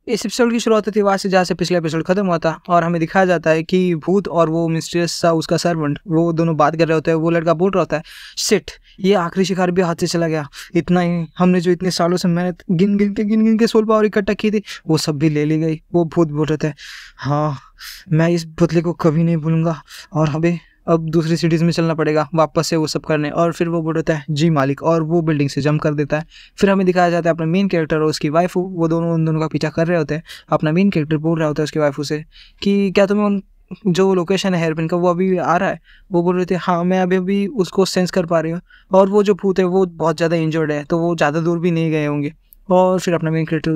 इस एपिसोड की शुरुआत होती है वहाँ से जहाँ से पिछला एपिसोड खत्म हुआ था और हमें दिखाया जाता है कि भूत और वो मिस्टीरियस सा उसका सर्वेंट वो दोनों बात कर रहे होते हैं। वो लड़का बोल रहा होता है, शिट, ये आखिरी शिकार भी हाथ से चला गया। इतना ही, हमने जो इतने सालों से मेहनत गिन के सोल पावर इकट्ठा की थी वो सब भी ले ली गई। वो भूत बोल रहे थे, हाँ मैं इस पुतले को कभी नहीं भूलूंगा और हमें अब दूसरी सिटीज़ में चलना पड़ेगा वापस से वो सब करने। और फिर वो बोल रहा है जी मालिक, और वो बिल्डिंग से जंप कर देता है। फिर हमें दिखाया जाता है अपना मेन कैरेक्टर और उसकी वाइफ, वो दोनों उन दोनों का पीछा कर रहे होते हैं। अपना मेन कैरेक्टर बोल रहा होता है उसकी वाइफ से कि क्या तुम्हें उन जो लोकेशन है हेयरपिन का वो अभी आ रहा है। वो बोल रहे थे हाँ मैं अभी अभी उसको सेंस कर पा रही हूँ, और वो जो भूत है वो बहुत ज़्यादा इंजर्ड है तो वो ज़्यादा दूर भी नहीं गए होंगे। और फिर अपना मेन कैरेक्टर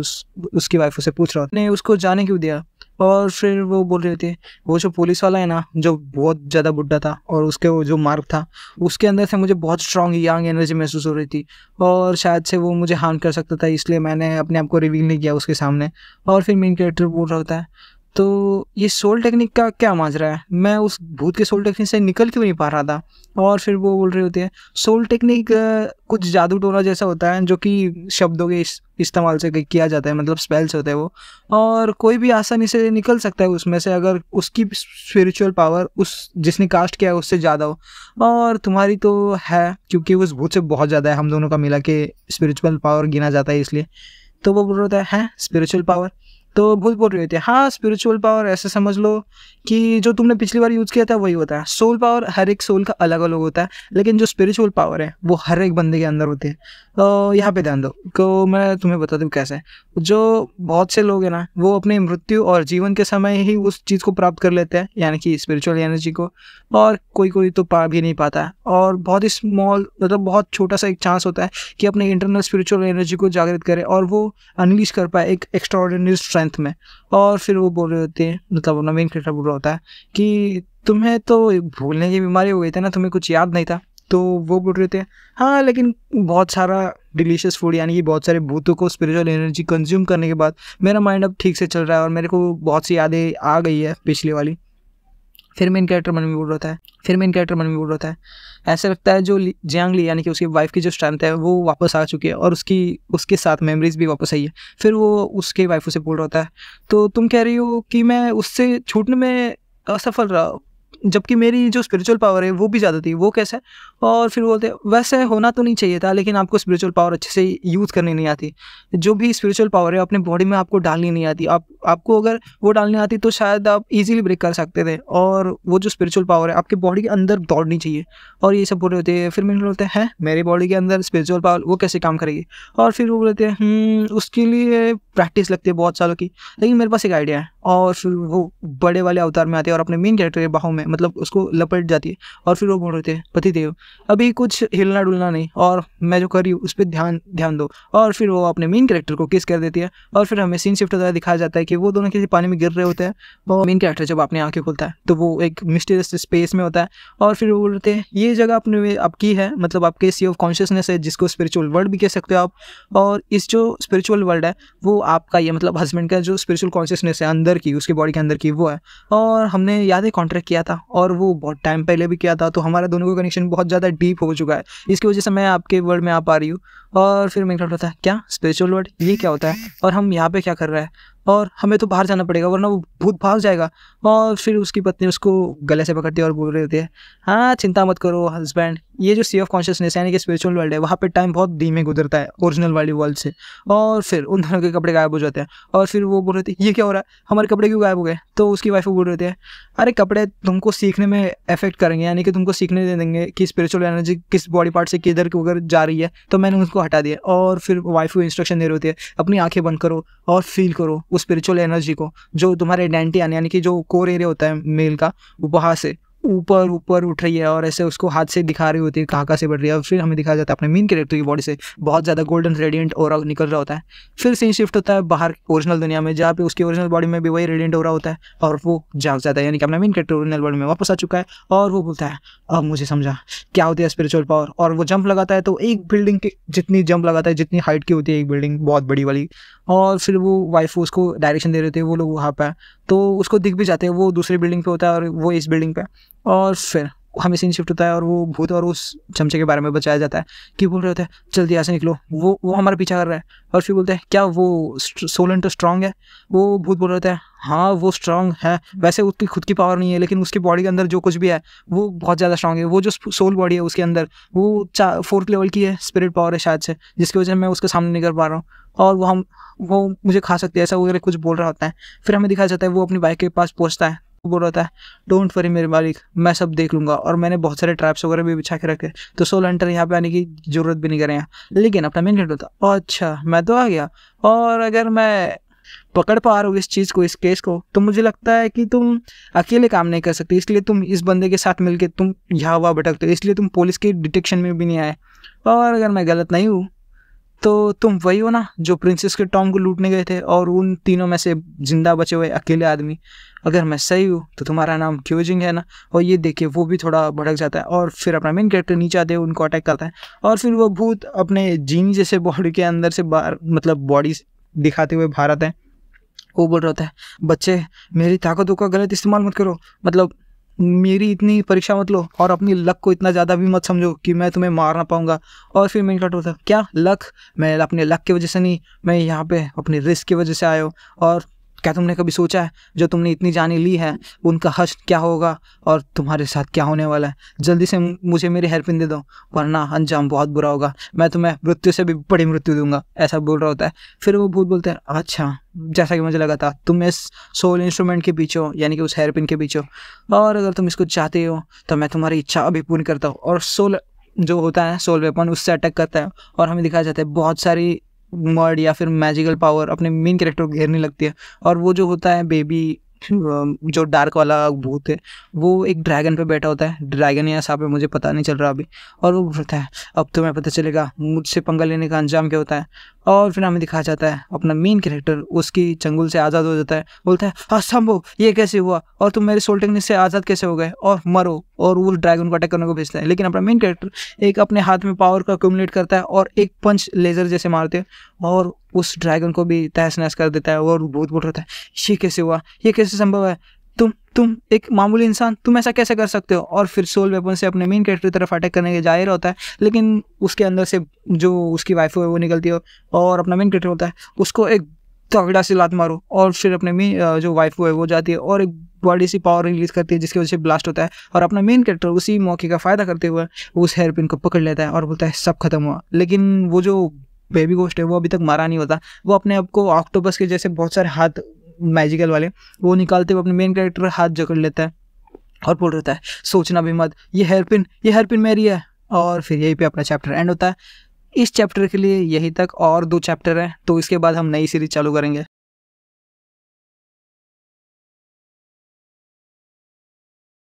उसकी वाइफ से पूछ रहा होता है, ने उसको जाने क्यों दिया। और फिर वो बोल रहे थे, वो जो पुलिस वाला है ना जो बहुत ज़्यादा बुड्ढा था और उसके वो जो मार्क था उसके अंदर से मुझे बहुत स्ट्रॉन्ग यंग एनर्जी महसूस हो रही थी और शायद से वो मुझे हार्म कर सकता था, इसलिए मैंने अपने आप को रिवील नहीं किया उसके सामने। और फिर मेन कैरेक्टर बोल रहा होता है, तो ये सोल टेक्निक का क्या माजरा है, मैं उस भूत के सोल टेक्निक से निकल क्यों नहीं पा रहा था। और फिर वो बोल रहे होते हैं, सोल टेक्निक कुछ जादू टोना जैसा होता है जो कि शब्दों के इस्तेमाल से किया जाता है, मतलब स्पेल्स होते हैं वो, और कोई भी आसानी से निकल सकता है उसमें से अगर उसकी स्पिरिचुअल पावर उस जिसने कास्ट किया है उससे ज़्यादा हो। और तुम्हारी तो है क्योंकि उस भूत से बहुत ज़्यादा है, हम दोनों का मिला के स्पिरिचुअल पावर गिना जाता है इसलिए। तो वो बोल रहा है स्पिरिचुअल पावर। तो भूत बोल रहे थे हाँ स्पिरिचुअल पावर ऐसे समझ लो कि जो तुमने पिछली बार यूज़ किया था वही होता है। सोल पावर हर एक सोल का अलग अलग होता है, लेकिन जो स्पिरिचुअल पावर है वो हर एक बंदे के अंदर होती है। तो यहाँ पे ध्यान दो तो मैं तुम्हें बता दूँ कैसे। जो बहुत से लोग हैं ना वो अपने मृत्यु और जीवन के समय ही उस चीज़ को प्राप्त कर लेते हैं, यानी कि स्पिरिचुअल एनर्जी को, और कोई कोई तो पा भी नहीं पाता है। और बहुत ही स्मॉल मतलब बहुत छोटा सा एक चांस होता है कि अपने इंटरनल स्पिरिचुअल एनर्जी को जागृत करे और वो अनलीश कर पाए एक एक्स्ट्राऑर्डिनरी स्ट्रेंथ में। और फिर वो बोल रहे होते हैं, मतलब अपना मेन कैरेक्टर बोल रहा होता है कि तुम्हें तो भूलने की बीमारी हो गई थी ना, तुम्हें कुछ याद नहीं था। तो वो बोल रहे थे हाँ लेकिन बहुत सारा डिलीशियस फूड यानी कि बहुत सारे भूतों को स्पिरिचुअल एनर्जी कंज्यूम करने के बाद मेरा माइंड अब ठीक से चल रहा है और मेरे को बहुत सी यादें आ गई है पिछली वाली। फिर मेन कैरेक्टर मन में बोल रहा था ऐसा लगता है जो जियांग ली यानी कि उसकी वाइफ की जो स्ट्रेंथ है वो वापस आ चुकी है और उसके साथ मेमोरीज भी वापस आई है। फिर वो उसके वाइफ से बोल रहा होता है, तो तुम कह रही हो कि मैं उससे छूटने में असफल रहा जबकि मेरी जो स्पिरिचुअल पावर है वो भी ज़्यादा थी, वो कैसे। और फिर बोलते वैसे होना तो नहीं चाहिए था लेकिन आपको स्पिरिचुअल पावर अच्छे से यूज़ करनी नहीं आती। जो भी स्पिरिचुअल पावर है अपने बॉडी में आपको डालनी नहीं आती। आपको अगर वो डालनी आती तो शायद आप इजीली ब्रेक कर सकते थे, और वो जो स्पिरिचुअल पावर है आपके बॉडी के अंदर दौड़नी चाहिए। और ये सब बोल रहे होते हैं। फिर मैंने बोलते हैं मेरी बॉडी के अंदर स्पिरिचुअल पावर वो कैसे काम करेगी। और फिर वो बोलते हैं उसके लिए प्रैक्टिस लगती है बहुत सालों की, लेकिन मेरे पास एक आइडिया है। और फिर वो बड़े वाले अवतार में आते हैं और अपने मेन कैरेक्टर के बाहों में मतलब उसको लपेट जाती है। और फिर वो बोल रहे थे पति देव अभी कुछ हिलना डुलना नहीं और मैं जो कर रही हूँ उस पर ध्यान दो। और फिर वो अपने मेन कैरेक्टर को किस कर देती है। और फिर हमें सीन शिफ्ट होता है, दिखाया जाता है कि वो दोनों किसी पानी में गिर रहे होते हैं। और मेन कैरेक्टर जब अपनी आंखें खोलता है तो वो एक मिस्टीरियस स्पेस में होता है। और फिर वो बोलते हैं ये जगह अपने आपकी है, मतलब आपके सी ऑफ कॉन्शियसनेस है जिसको स्पिरिचुअल वर्ल्ड भी कह सकते हो आप। और इस जो स्पिरिचुअल वर्ल्ड है वो आपका ये मतलब हस्बैंड का जो स्पिरिचुअल कॉन्शियसनेस है अंदर की उसकी बॉडी के अंदर की वो है। और हमने यादें कॉन्ट्रैक्ट किया था और वो बहुत टाइम पहले भी किया था, तो हमारा दोनों का कनेक्शन बहुत ज़्यादा डीप हो चुका है, इसकी वजह से मैं आपके वर्ल्ड में आ पा रही हूँ। और फिर मैं होता है क्या स्पिरिचुअल वर्ल्ड ये क्या होता है और हम यहाँ पे क्या कर रहे हैं, और हमें तो बाहर जाना पड़ेगा वरना वो भूत भाग जाएगा। और फिर उसकी पत्नी उसको गले से पकड़ती है और बोल रही होती है हाँ चिंता मत करो हस्बैंड, ये जो सी ऑफ कॉन्शियसनेस यानी कि स्पिरिचुअल वर्ल्ड है वहाँ पे टाइम बहुत धीमे गुजरता है ओरिजिनल वाली वर्ल्ड से। और फिर उन दोनों के कपड़े गायब हो जाते हैं। और फिर वो बोल रहे थे ये क्या हो रहा है, हमारे कपड़े क्यों गायब हो गए। तो उसकी वाइफ बोल रहे थे अरे कपड़े तुमको सीखने में इफेक्ट करेंगे, यानी कि तुमको सीखने दे देंगे कि स्पिरिचुअल एनर्जी किस बॉडी पार्ट से किधर उधर जा रही है, तो मैंने उसको हटा दिया। और फिर वाइफ को इंस्ट्रक्शन दे रहे होते हैं अपनी आंखें बंद करो और फील करो उस स्पिरिचुअल एनर्जी को जो तुम्हारे आइडेंटिटी यानी कि जो कोर एरिया होता है मेल का वो वहाँ से ऊपर ऊपर उठ रही है और ऐसे उसको हाथ से दिखा रही होती है कहाँ से बढ़ रही है। और फिर हमें दिखाया जाता है अपने मेन कैरेक्टर की बॉडी से बहुत ज़्यादा गोल्डन रेडिएंट ऑरा निकल रहा होता है। फिर सीन शिफ्ट होता है बाहर ओरिजिनल दुनिया में जहाँ पे उसकी ओरिजिनल बॉडी में भी वही रेडिएंट ऑरा होता है और वो जाग जाता है, यानी कि अपना मेन कैरेक्टर ओरिजिनल वर्ल्ड में वापस आ चुका है। और वो बोलता है अब मुझे समझा क्या होती है स्पिरिचुअल पावर। और वो जंप लगाता है तो एक बिल्डिंग की जितनी जंप लगाता है जितनी हाइट की होती है एक बिल्डिंग बहुत बड़ी वाली। और फिर वो वाइफ उसको डायरेक्शन दे रहे थे, वो लोग वहाँ पे तो उसको दिख भी जाते हैं वो दूसरी बिल्डिंग पे होता है और वो इस बिल्डिंग पे। और फिर हमें सीन शिफ्ट होता है और वो भूत और उस चमचे के बारे में बताया जाता है कि बोल रहे होते हैं जल्दी यहाँ से निकलो, वो हमारा पीछा कर रहा है। और फिर बोलते हैं क्या वो सोलन तो स्ट्रांग है? वो भूत बोल रहे होते हैं हाँ वो स्ट्रांग है, वैसे उसकी खुद की पावर नहीं है लेकिन उसकी बॉडी के अंदर जो कुछ भी है वो बहुत ज़्यादा स्ट्रांग है। वो जो सोल बॉडी है उसके अंदर वो 4th लेवल की है, स्पिरिट पावर है शायद से, जिसकी वजह से मैं उसके सामने नहीं कर पा रहा हूँ और वो मुझे खा सकती है, ऐसा वगैरह कुछ बोल रहा होता है। फिर हमें दिखाया जाता है वो अपनी बाइक के पास पहुँचता है, वो बोल रहा है डोंट वरी मेरे मालिक, मैं सब देख लूँगा और मैंने बहुत सारे ट्रैप्स वगैरह भी बिछा के रखे, तो सोल हंटर यहाँ पे आने की ज़रूरत भी नहीं करें। लेकिन अपना मेन कैरेक्टर होता अच्छा मैं तो आ गया, और अगर मैं पकड़ पा रहा हूँ इस चीज़ को, इस केस को, तो मुझे लगता है कि तुम अकेले काम नहीं कर सकते, इसलिए तुम इस बंदे के साथ मिलके तुम यहाँ वहाँ भटकते हो, इसलिए तुम पुलिस की डिटेक्शन में भी नहीं आए। और अगर मैं गलत नहीं हूँ तो तुम वही हो ना जो प्रिंसेस के टॉम को लूटने गए थे और उन तीनों में से जिंदा बचे हुए अकेले आदमी। अगर मैं सही हूँ तो तुम्हारा नाम क्यूजिंग है ना। और ये देखिए वो भी थोड़ा भड़क जाता है और फिर अपना मेन कैरेक्टर नीचे आते हुए उनको अटैक करता है और फिर वो भूत अपने जीनी जैसे बॉडी के अंदर से बाहर, मतलब बॉडी दिखाते हुए बाहर आता है। वो बोल रहा होता है बच्चे मेरी ताकतों का गलत इस्तेमाल मत करो, मतलब मेरी इतनी परीक्षा मत लो और अपनी लक को इतना ज़्यादा भी मत समझो कि मैं तुम्हें मार ना पाऊंगा। और फिर मेन कैरेक्टर होता है क्या लक? मैं अपने लक की वजह से नहीं, मैं यहाँ पे अपनी रिस्क की वजह से आया हूँ। और क्या तुमने कभी सोचा है जो तुमने इतनी जाने ली है उनका हश्र क्या होगा और तुम्हारे साथ क्या होने वाला है? जल्दी से मुझे मेरी हेल्प दे दो वरना अंजाम बहुत बुरा होगा, मैं तुम्हें मृत्यु से भी बड़ी मृत्यु दूंगा, ऐसा बोल रहा होता है। फिर वो भूत बोलते हैं अच्छा जैसा कि मुझे लगा था तुम इस सोल इंस्ट्रूमेंट के पीछे हो, यानी कि उस हेयरपिन के पीछे हो, और अगर तुम इसको चाहते हो तो मैं तुम्हारी इच्छा अभी पूरी करता हूँ। और सोल जो होता है सोल वेपन उससे अटैक करता है और हमें दिखाया जाता है बहुत सारी मर्ड या फिर मैजिकल पावर अपने मेन कैरेक्टर को घेरने लगती है। और वो जो होता है बेबी जो डार्क वाला भूत है वो एक ड्रैगन पे बैठा होता है, ड्रैगन या सांप है मुझे पता नहीं चल रहा अभी, और वो बोलता है अब तुम्हें पता चलेगा मुझसे पंगा लेने का अंजाम क्या होता है। और फिर हमें दिखाया जाता है अपना मेन कैरेक्टर उसकी चंगुल से आज़ाद हो जाता है, बोलता है असंभव ये कैसे हुआ और तुम मेरे सोल टेक्निक से आज़ाद कैसे हो गए और मरो, और वो ड्रैगन को अटैक करने को भेजता है। लेकिन अपना मेन कैरेक्टर एक अपने हाथ में पावर का एक्यूमुलेट करता है और एक पंच लेजर जैसे मारते हैं और उस ड्रैगन को भी तहस नहस कर देता है। और भूत बोल रहा है ये कैसे हुआ, ये कैसे संभव है, तुम एक मामूली इंसान तुम ऐसा कैसे कर सकते हो। और फिर सोल वेपन से अपने मेन कैरेक्टर की तरफ अटैक करने के जा ही रहा होता है, लेकिन उसके अंदर से जो उसकी वाइफ है वो निकलती है और अपना मेन कैरेक्टर होता है उसको एक तगड़ा से लात मारो, और फिर अपने मेन जो वाइफ है वो जाती है और एक बॉडी सी पावर रिलीज करती है जिसकी वजह से ब्लास्ट होता है। और अपना मेन कैरेक्टर उसी मौके का फ़ायदा करते हुए उस हेयरपिन को पकड़ लेता है और बोलता है सब खत्म हुआ। लेकिन वो जो बेबी गोस्ट है वो अभी तक मारा नहीं होता, वो अपने आप को ऑक्टोपस के जैसे बहुत सारे हाथ मैजिकल वाले वो निकालते हुए अपने मेन कैरेक्टर हाथ जकड़ लेता है और बोल रहता है सोचना भी मत, ये हेयरपिन मेरी है। और फिर यहीं पे अपना चैप्टर एंड होता है। इस चैप्टर के लिए यही तक, और 2 चैप्टर हैं तो इसके बाद हम नई सीरीज चालू करेंगे।